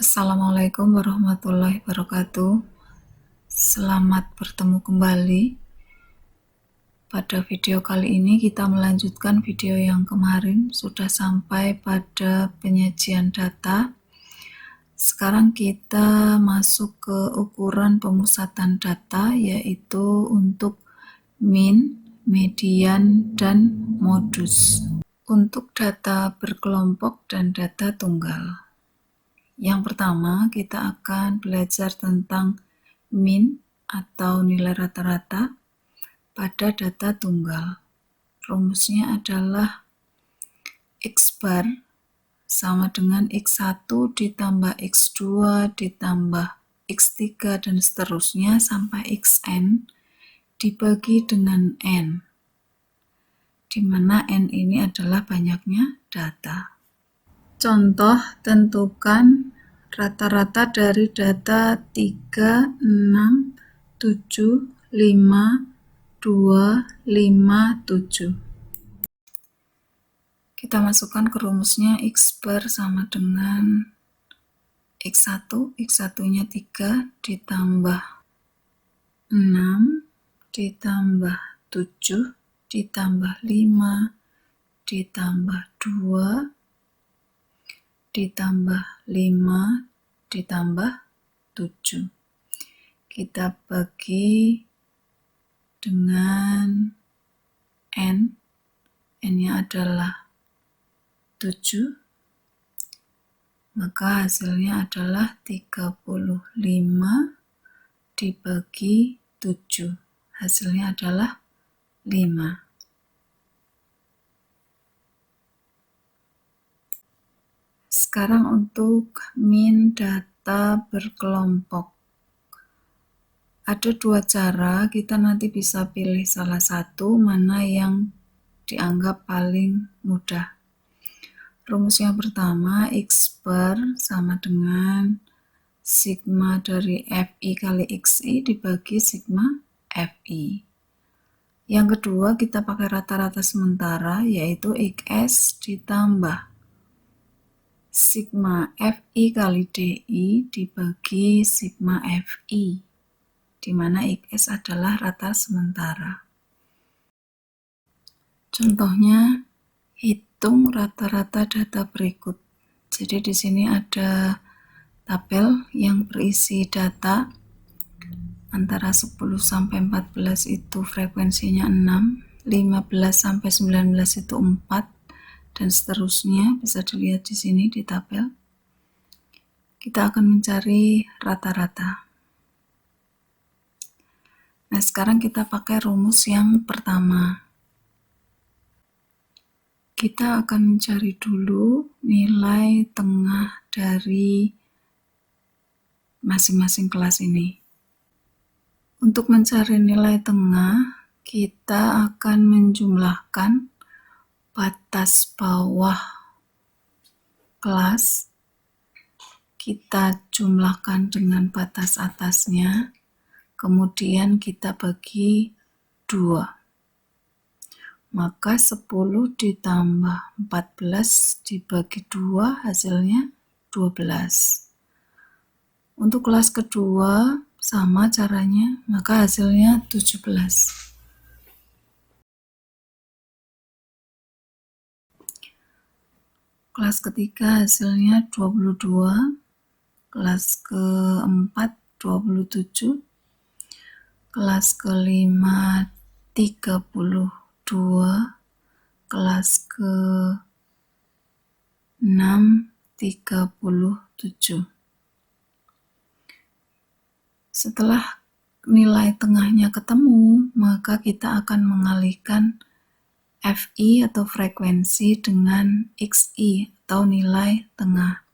Assalamualaikum warahmatullahi wabarakatuh. Selamat bertemu kembali. Pada video kali ini kita melanjutkan video yang kemarin, sudah sampai pada penyajian data. Sekarang kita masuk ke ukuran pemusatan data, yaitu untuk min, median, dan modus. Untuk data berkelompok dan data tunggal. Yang pertama, kita akan belajar tentang min atau nilai rata-rata pada data tunggal. Rumusnya adalah X bar sama dengan X1 ditambah X2 ditambah X3 dan seterusnya sampai Xn dibagi dengan N, di mana N ini adalah banyaknya data. Contoh, tentukan rata-rata dari data 3, 6, 7, 5, 2, 5, 7. Kita masukkan ke rumusnya X bar sama dengan X1, X1-nya 3 ditambah 6 ditambah 7 ditambah 5 ditambah 2 ditambah 5 ditambah 7. Kita bagi dengan N. N-nya adalah 7. Maka hasilnya adalah 35 dibagi 7. Hasilnya adalah 5. Sekarang untuk min data berkelompok. Ada dua cara, kita nanti bisa pilih salah satu mana yang dianggap paling mudah. Rumus yang pertama, X bar sama dengan sigma dari Fi kali Xi dibagi sigma Fi. Yang kedua, kita pakai rata-rata sementara, yaitu Xs ditambah sigma Fi kali Di dibagi sigma Fi, di mana Xs adalah rata sementara. Contohnya, hitung rata-rata data berikut. Jadi di sini ada tabel yang berisi data antara 10 sampai 14 itu frekuensinya 6, 15 sampai 19 itu 4, dan seterusnya. Bisa dilihat di sini di tabel. Kita akan mencari rata-rata. Nah, sekarang kita pakai rumus yang pertama. Kita akan mencari dulu nilai tengah dari masing-masing kelas ini. Untuk mencari nilai tengah, kita akan menjumlahkan batas bawah kelas. Kita jumlahkan dengan batas atasnya, kemudian kita bagi 2. Maka 10 ditambah 14 dibagi 2 hasilnya 12. Untuk kelas kedua sama caranya, maka hasilnya 17. Kelas ketiga hasilnya 22, kelas keempat 27, kelas kelima 32, kelas ke-6 37. Setelah nilai tengahnya ketemu, maka kita akan mengalihkan Fi atau frekuensi dengan Xi atau nilai tengah.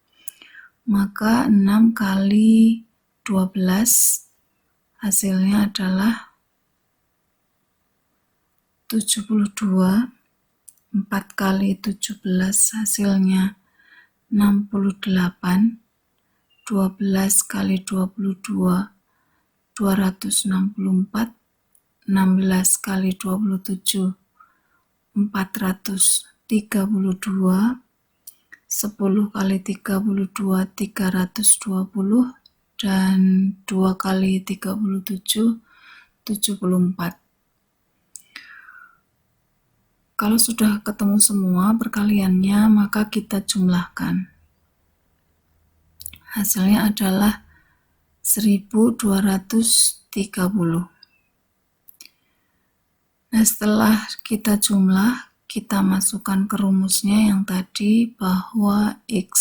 Maka 6 kali 12 hasilnya adalah 72, 4 kali 17 hasilnya 68, 12 kali 22, 264, 16 kali 27, 432, 10 kali 32, 320, dan 2 kali 37, 74. Kalau sudah ketemu semua perkaliannya, maka kita jumlahkan. Hasilnya adalah 1230. Nah, setelah kita jumlah, kita masukkan ke rumusnya yang tadi bahwa X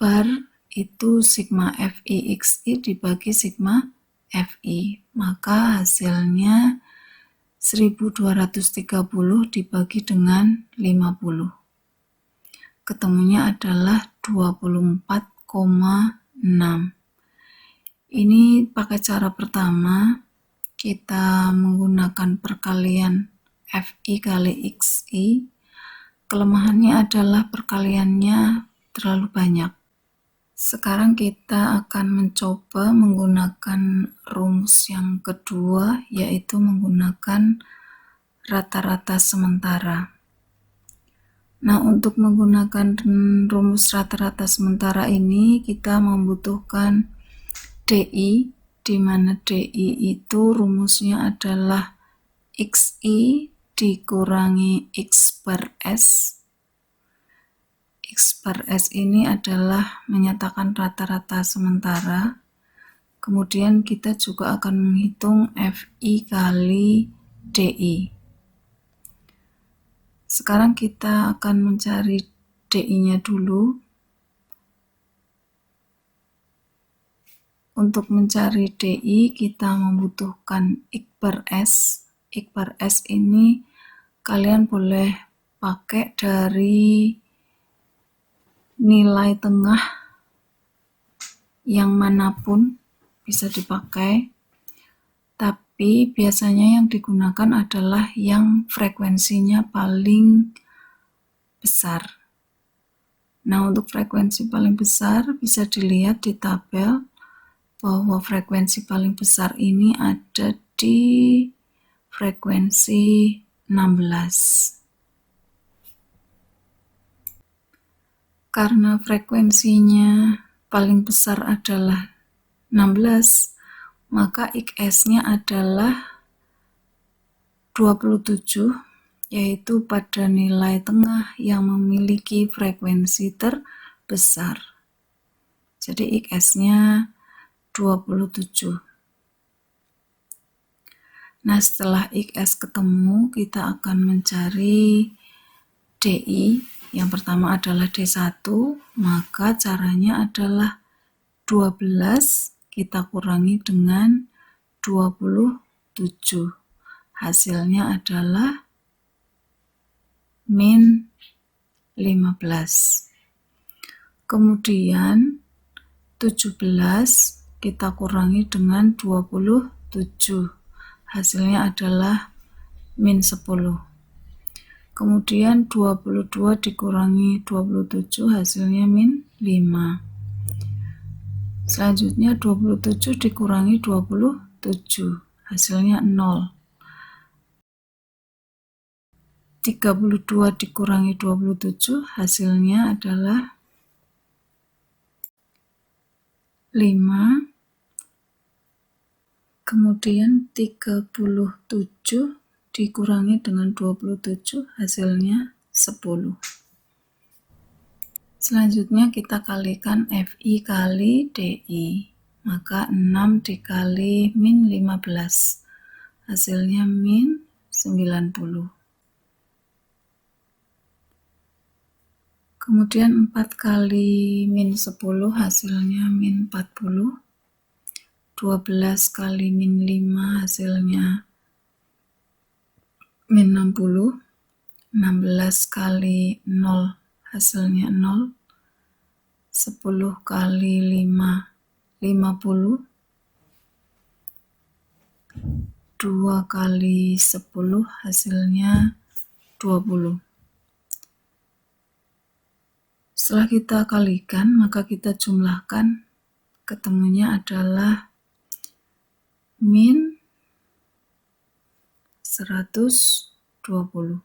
bar itu sigma FI/XI dibagi sigma FI. Maka hasilnya 1230 dibagi dengan 50. Ketemunya adalah 24,6. Ini pakai cara pertama, kita menggunakan perkalian FI kali XI. Kelemahannya adalah perkaliannya terlalu banyak. Sekarang kita akan mencoba menggunakan rumus yang kedua, yaitu menggunakan rata-rata sementara. Nah, untuk menggunakan rumus rata-rata sementara ini, kita membutuhkan DI, di mana DI itu rumusnya adalah XI dikurangi X bar S. X bar S ini adalah menyatakan rata-rata sementara. Kemudian kita juga akan menghitung FI kali DI. Sekarang kita akan mencari DI-nya dulu. Untuk mencari DI, kita membutuhkan X bar S. X bar S ini kalian boleh pakai dari nilai tengah yang manapun, bisa dipakai. Tapi biasanya yang digunakan adalah yang frekuensinya paling besar. Nah, untuk frekuensi paling besar bisa dilihat di tabel bahwa frekuensi paling besar ini ada di frekuensi 16. Karena frekuensinya paling besar adalah 16, maka XS-nya adalah 27, yaitu pada nilai tengah yang memiliki frekuensi terbesar. Jadi XS-nya 27. Nah, setelah XS ketemu, kita akan mencari DI. Yang pertama adalah D1, maka caranya adalah 12 kita kurangi dengan 27. Hasilnya adalah min 15. Kemudian 17 kita kurangi dengan 27. Hasilnya adalah min 10. Kemudian 22 dikurangi 27, hasilnya min 5. Selanjutnya 27 dikurangi 27, hasilnya 0. 32 dikurangi 27, hasilnya adalah 5. Kemudian 37 dikurangi dengan 27, hasilnya 10. Selanjutnya kita kalikan FI kali DI, maka 6 dikali min 15, hasilnya min 90. Kemudian 4 kali min 10, hasilnya min 40. 12 kali min 5, hasilnya min 60. 16 kali 0, hasilnya 0. 10 kali 5, 50. 2 kali 10, hasilnya 20. Setelah kita kalikan, maka kita jumlahkan. Ketemunya adalah min 120.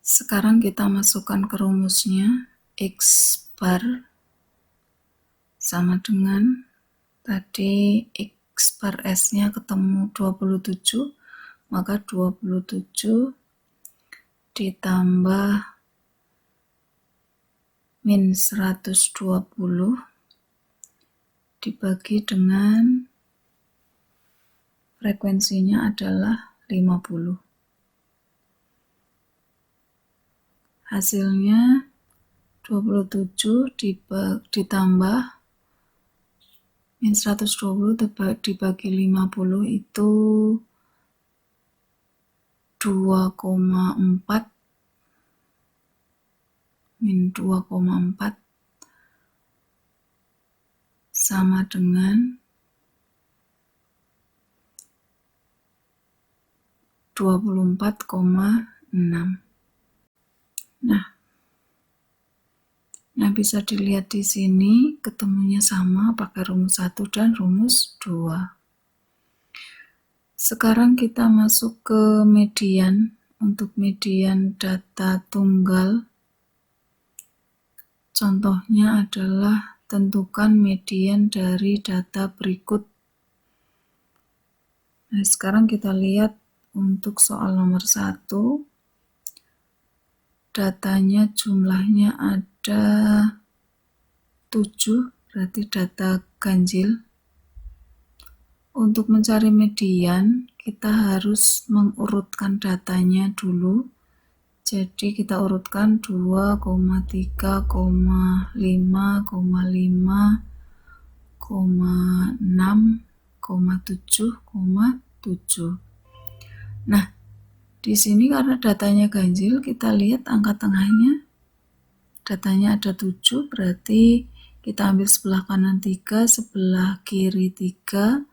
Sekarang kita masukkan ke rumusnya. X bar sama dengan tadi X bar S-nya ketemu 27, maka 27 ditambah min 120 dibagi dengan frekuensinya adalah 50. Hasilnya 27 ditambah min 120 dibagi 50 itu 2,4 min 2,4 sama dengan 24,6. Nah, bisa dilihat di sini ketemunya sama pakai rumus 1 dan rumus 2. Sekarang kita masuk ke median. Untuk median data tunggal, contohnya adalah tentukan median dari data berikut. Nah, sekarang kita lihat untuk soal nomor 1. Datanya jumlahnya ada 7, berarti data ganjil. Untuk mencari median, kita harus mengurutkan datanya dulu. Jadi kita urutkan 2, 3, 5, 5, 6, 7, 7. Nah, di sini karena datanya ganjil, kita lihat angka tengahnya. Datanya ada 7, berarti kita ambil sebelah kanan 3, sebelah kiri 3,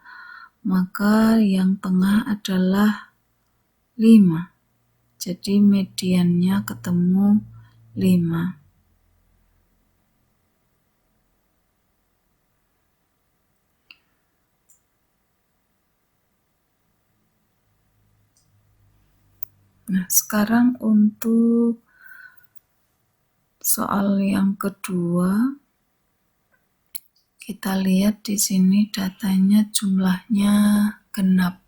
maka yang tengah adalah 5. Jadi mediannya ketemu 5. Nah, sekarang untuk soal yang kedua, kita lihat di sini datanya jumlahnya genap.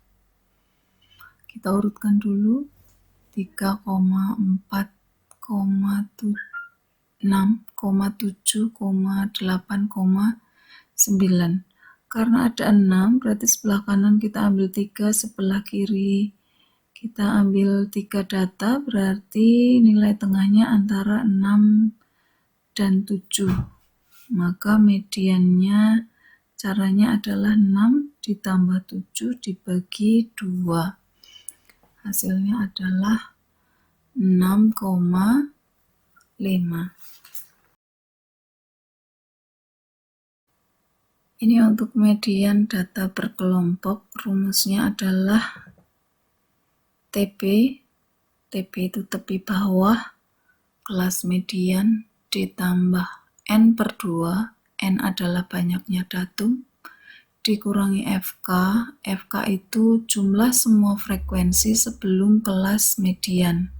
Kita urutkan dulu 3, 4, 6, 7, 8, 9. Karena ada 6, berarti sebelah kanan kita ambil 3, sebelah kiri kita ambil 3 data, berarti nilai tengahnya antara 6 dan 7. Maka mediannya caranya adalah 6 ditambah 7 dibagi 2. Hasilnya adalah 6,5. Ini untuk median data berkelompok, rumusnya adalah TP. TP itu tepi bawah, kelas median, ditambah N per 2, N adalah banyaknya datum, dikurangi FK. FK itu jumlah semua frekuensi sebelum kelas median.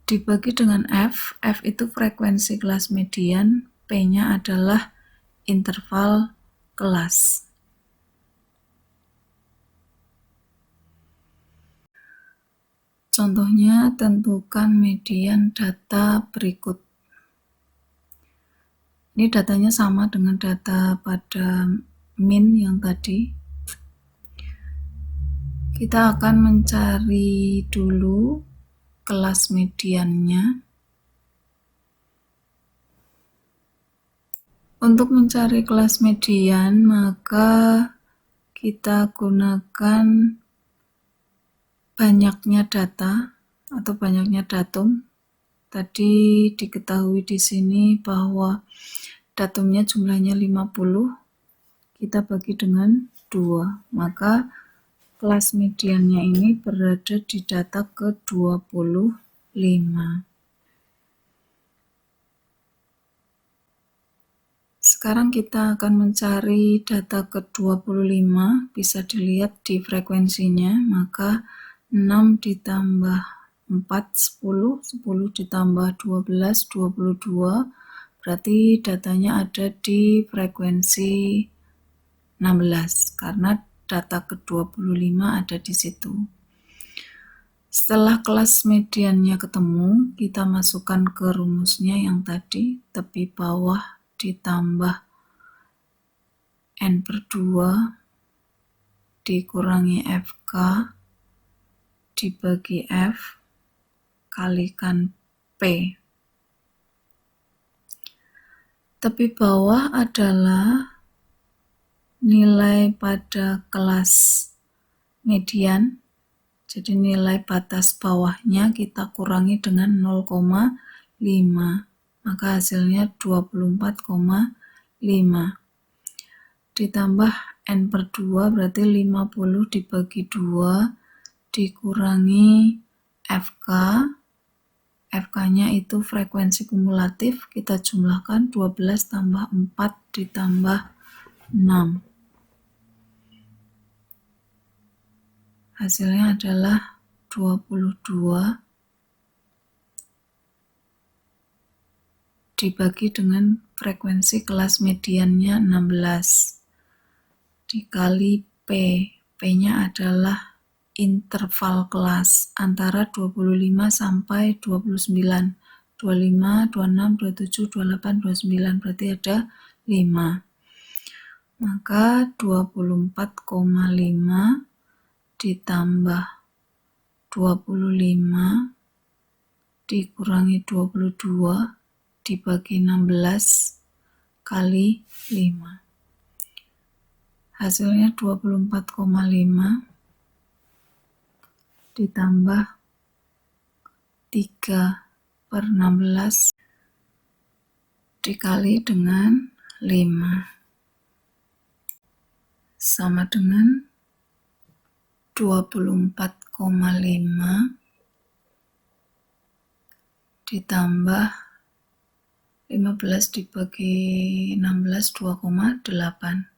Dibagi dengan F, F itu frekuensi kelas median, P-nya adalah interval kelas. Contohnya, tentukan median data berikut. Ini datanya sama dengan data pada min yang tadi. Kita akan mencari dulu kelas mediannya. Untuk mencari kelas median, maka kita gunakan banyaknya data atau banyaknya datum. Tadi diketahui di sini bahwa datumnya jumlahnya 50, kita bagi dengan 2, maka kelas mediannya ini berada di data ke-25. Sekarang kita akan mencari data ke-25, bisa dilihat di frekuensinya, maka 6 ditambah 4, 10, 10 ditambah 12, 22, berarti datanya ada di frekuensi 16, karena data ke-25 ada di situ. Setelah kelas mediannya ketemu, kita masukkan ke rumusnya yang tadi, tepi bawah ditambah N/2 dikurangi FK dibagi F kalikan P. Tepi bawah adalah nilai pada kelas median, jadi nilai batas bawahnya kita kurangi dengan 0,5, maka hasilnya 24,5. Ditambah N/2 berarti 50 dibagi 2 dikurangi FK. FK-nya itu frekuensi kumulatif, kita jumlahkan 12 tambah 4 ditambah 6. Hasilnya adalah 22 dibagi dengan frekuensi kelas mediannya 16 dikali P. P-nya adalah interval kelas antara 25 sampai 29. 25, 26, 27, 28, 29, berarti ada 5. Maka 24,5 ditambah 25 dikurangi 22 dibagi 16 kali 5. Hasilnya 24,5 ditambah 3/16 dikali dengan 5 sama dengan 24,5 ditambah 15 dibagi 16, 2,8.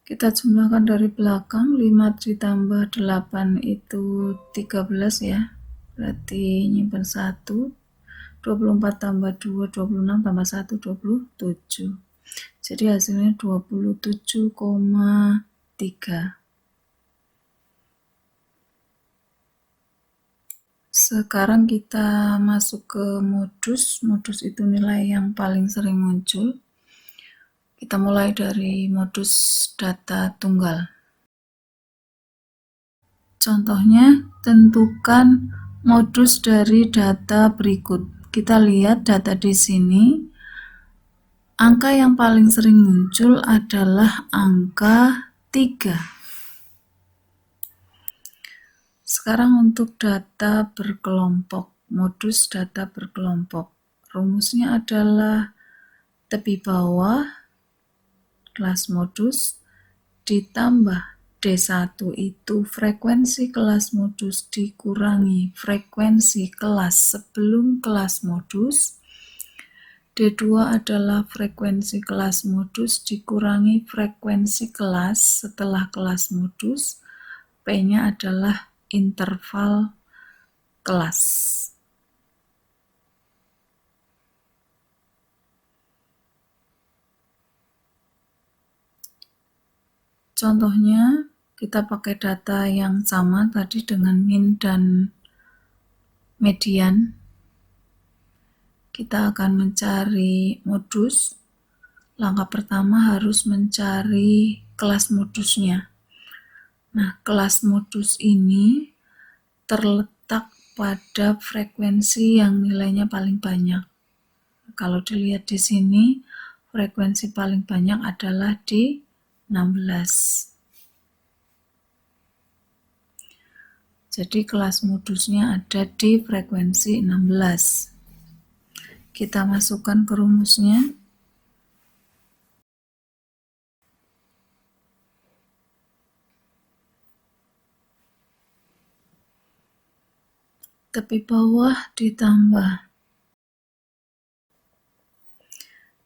Kita jumlahkan dari belakang, 5 ditambah 8 itu 13 ya, berarti nyimpen 1, 24 tambah 2, 26 tambah 1, 27. Jadi hasilnya 27,3. Sekarang kita masuk ke modus. Modus itu nilai yang paling sering muncul. Kita mulai dari modus data tunggal. Contohnya, tentukan modus dari data berikut. Kita lihat data di sini. Angka yang paling sering muncul adalah angka 3. Sekarang untuk data berkelompok, modus data berkelompok. Rumusnya adalah tepi bawah, kelas modus, ditambah D1 itu frekuensi kelas modus dikurangi frekuensi kelas sebelum kelas modus. D2 adalah frekuensi kelas modus dikurangi frekuensi kelas setelah kelas modus. P-nya adalah interval kelas. Contohnya, kita pakai data yang sama tadi dengan min dan median. Kita akan mencari modus. Langkah pertama harus mencari kelas modusnya. Nah, kelas modus ini terletak pada frekuensi yang nilainya paling banyak. Kalau dilihat di sini, frekuensi paling banyak adalah di 16. Jadi kelas modusnya ada di frekuensi 16. Kita masukkan ke rumusnya. Tepi bawah ditambah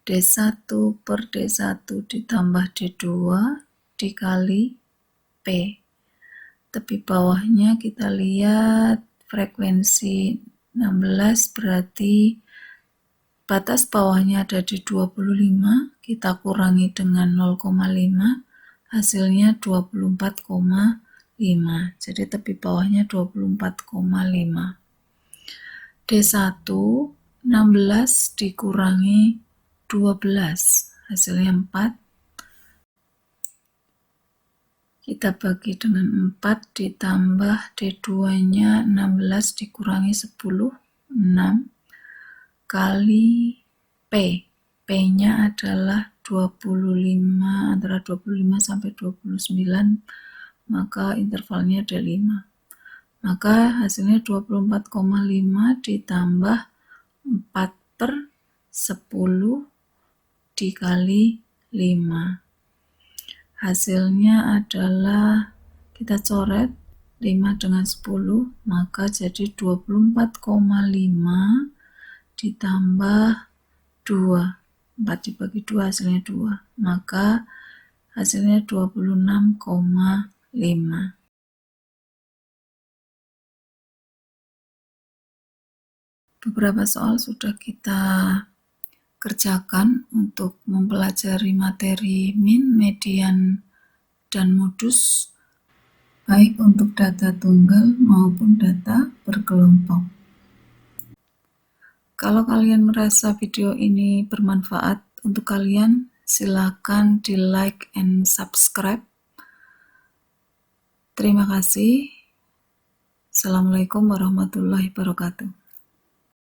D1 per D1 ditambah D2 dikali P. Tepi bawahnya kita lihat frekuensi 16 berarti batas bawahnya ada di 25, kita kurangi dengan 0,5, hasilnya 24,5. Jadi tepi bawahnya 24,5. D1, 16 dikurangi 12, hasilnya 4. Kita bagi dengan 4 ditambah D2-nya 16 dikurangi 10, 6 kali P. P-nya adalah 25, antara 25 sampai 29, maka intervalnya ada 5. Maka hasilnya 24,5 ditambah 4/10 dikali 5. Hasilnya adalah, kita coret 5 dengan 10, maka jadi 24,5 ditambah 2. 4 dibagi 2 hasilnya 2. Maka hasilnya 26,5. Beberapa soal sudah kita kerjakan untuk mempelajari materi min, median, dan modus, baik untuk data tunggal maupun data berkelompok. Kalau kalian merasa video ini bermanfaat untuk kalian, silakan di like and subscribe. Terima kasih. Assalamualaikum warahmatullahi wabarakatuh.